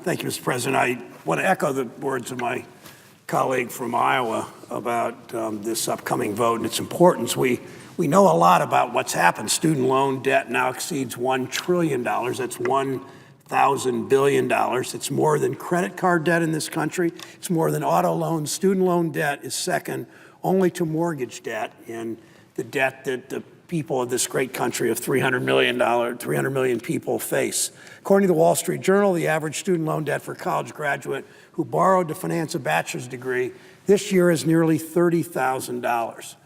Thank you, Mr. President. I want to echo the words of my colleague from Iowa about this upcoming vote and its importance. We know a lot about what's happened. Student loan debt now exceeds $1 trillion. That's 1,000 billion dollars. It's more than credit card debt in this country. It's more than auto loans. Student loan debt is second only to mortgage debt and the debt that the people of this great country of 300 million people face. According to the Wall Street Journal, the average student loan debt for a college graduate who borrowed to finance a bachelor's degree this year is nearly $30,000.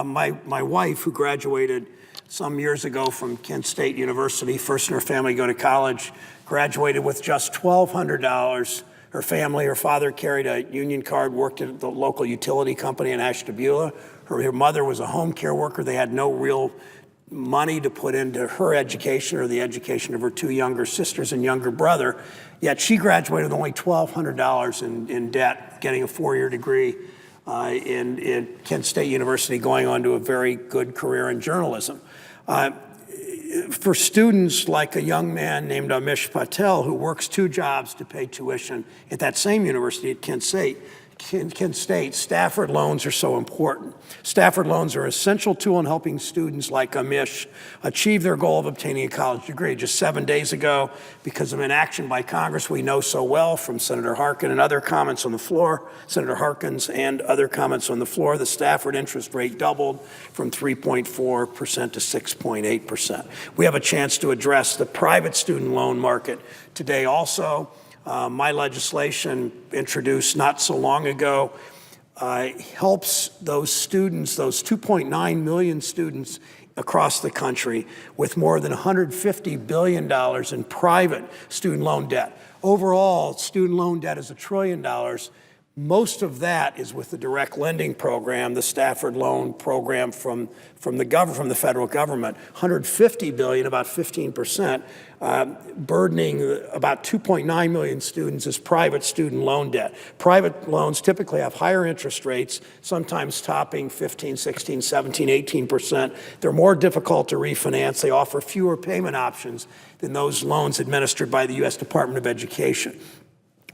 My wife, who graduated some years ago from Kent State University, first in her family to go to college, graduated with just $1,200. Her family, her father carried a union card, worked at the local utility company in Ashtabula. Her mother was a home care worker. They had no real money to put into her education or the education of her two younger sisters and younger brother. Yet she graduated with only $1,200 in debt, getting a four-year degree in Kent State University, going on to a very good career in journalism. For students like a young man named Amish Patel, who works two jobs to pay tuition at that same university at Kent State, Stafford loans are so important. Stafford loans are an essential tool in helping students like Amish achieve their goal of obtaining a college degree. Just 7 days ago, because of inaction by Congress we know so well from Senator Harkin and other comments on the floor, Senator Harkins and other comments on the floor, the Stafford interest rate doubled from 3.4% to 6.8%. We have a chance to address the private student loan market today also. My legislation, introduced not so long ago, helps those students, those 2.9 million students across the country, with more than $150 billion in private student loan debt. Overall, student loan debt is $1 trillion. Most of that is with the direct lending program, the Stafford loan program from the federal government. $150 billion, about 15%, burdening about 2.9 million students is private student loan debt. Private loans typically have higher interest rates, sometimes topping 15, 16, 17, 18%. They're more difficult to refinance. They offer fewer payment options than those loans administered by the U.S. Department of Education.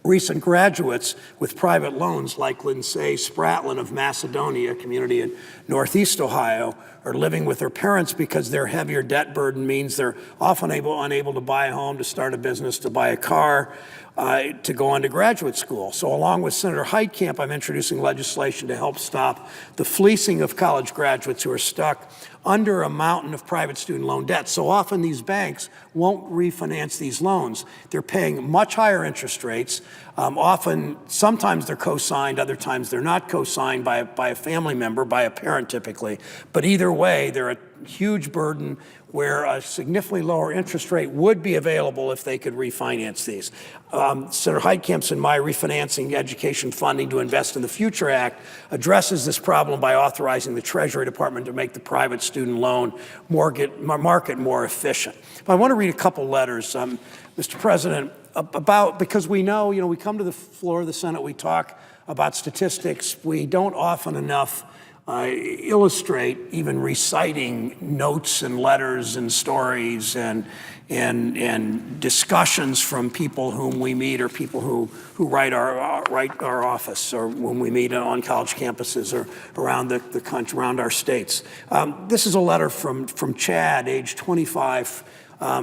Recent graduates with private loans, like Lindsay Spratlin of Macedonia, a community in Northeast Ohio, are living with their parents because their heavier debt burden means they're often unable to buy a home, to start a business, to buy a car, to go on to graduate school. So along with Senator Heitkamp, I'm introducing legislation to help stop the fleecing of college graduates who are stuck under a mountain of private student loan debt. So often these banks won't refinance these loans. They're paying much higher interest rates. Sometimes they're co-signed, other times they're not co-signed by a family member, by a parent typically. But either way, they're a huge burden where a significantly lower interest rate would be available if they could refinance these. Senator Heitkamp's and my Refinancing Education Funding to Invest in the Future Act addresses this problem by authorizing the Treasury Department to make the private student loan market more efficient. But I want to read a couple letters, Mr. President, because we know, we come to the floor of the Senate, we talk about statistics, we don't often enough illustrate, even reciting notes and letters and stories and discussions from people whom we meet, or people who write our office, or when we meet on college campuses or around the country, around our states. This is a letter from Chad, age 25,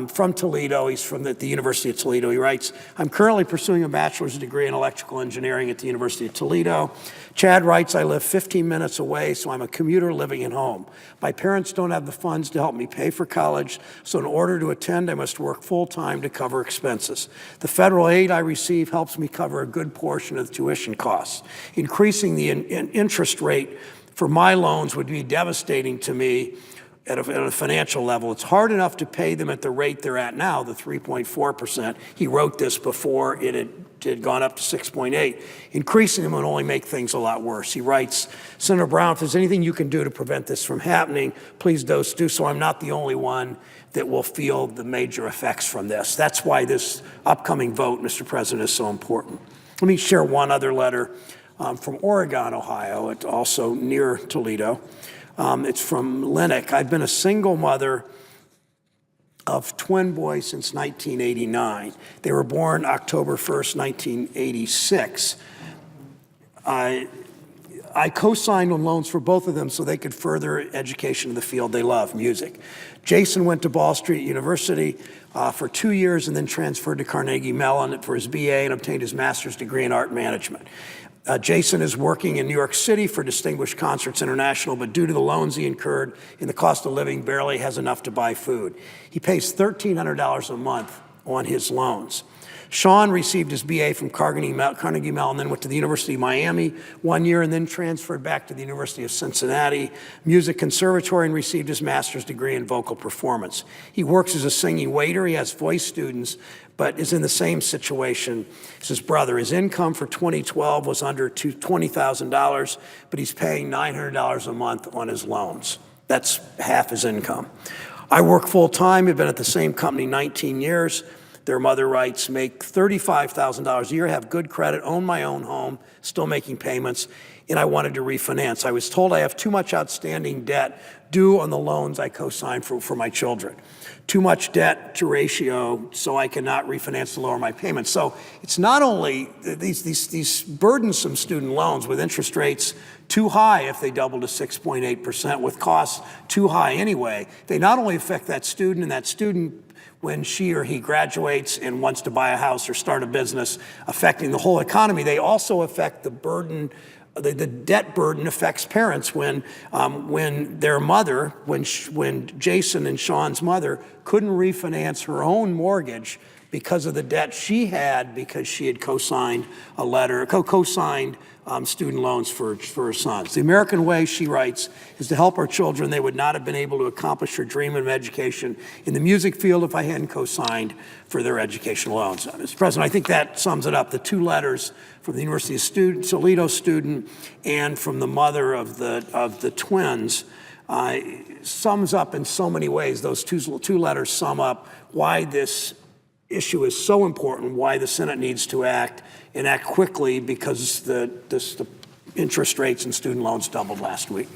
from Toledo. He's from the University of Toledo. He writes, I'm currently pursuing a bachelor's degree in electrical engineering at the University of Toledo. Chad writes, I live 15 minutes away, so I'm a commuter living at home. My parents don't have the funds to help me pay for college, so in order to attend, I must work full-time to cover expenses. The federal aid I receive helps me cover a good portion of the tuition costs. Increasing the interest rate for my loans would be devastating to me at a financial level. It's hard enough to pay them at the rate they're at now, the 3.4%. He wrote this before it had gone up to 6.8. Increasing them would only make things a lot worse. He writes, Senator Brown, if there's anything you can do to prevent this from happening, please do so. I'm not the only one that will feel the major effects from this. That's why this upcoming vote, Mr. President, is so important. Let me share one other letter from Oregon, Ohio. It's also near Toledo. It's from Linnick. I've been a single mother of twin boys since 1989. They were born October 1st, 1986. I co-signed on loans for both of them so they could further education in the field they love, music. Jason went to Ball State University for 2 years and then transferred to Carnegie Mellon for his BA and obtained his master's degree in art management. Jason is working in New York City for Distinguished Concerts International, but due to the loans he incurred and the cost of living, barely has enough to buy food. He pays $1,300 a month on his loans. Sean received his BA from Carnegie Mellon, then went to the University of Miami 1 year, and then transferred back to the University of Cincinnati Music Conservatory and received his master's degree in vocal performance. He works as a singing waiter. He has voice students, but is in the same situation as his brother. His income for 2012 was under $20,000, but he's paying $900 a month on his loans. That's half his income. I work full-time. I've been at the same company 19 years. Their mother writes, make $35,000 a year, have good credit, own my own home, still making payments, and I wanted to refinance. I was told I have too much outstanding debt due on the loans I co-signed for my children. Too much debt to ratio, so I cannot refinance to lower my payments. So it's not only these burdensome student loans with interest rates too high if they double to 6.8%, with costs too high anyway. They not only affect that student, and that student when she or he graduates and wants to buy a house or start a business, affecting the whole economy, they also affect the burden. The debt burden affects parents when their mother, when Jason and Sean's mother couldn't refinance her own mortgage because of the debt she had because she had co-signed a letter, co-signed student loans for her sons. The American way, she writes, is to help our children. They would not have been able to accomplish their dream of education in the music field if I hadn't co-signed for their educational loans. Mr. President, I think that sums it up. The two letters from the University of Toledo student and from the mother of the twins sums up in so many ways. Those two letters sum up why this issue is so important, why the Senate needs to act and act quickly, because the interest rates and student loans doubled last week.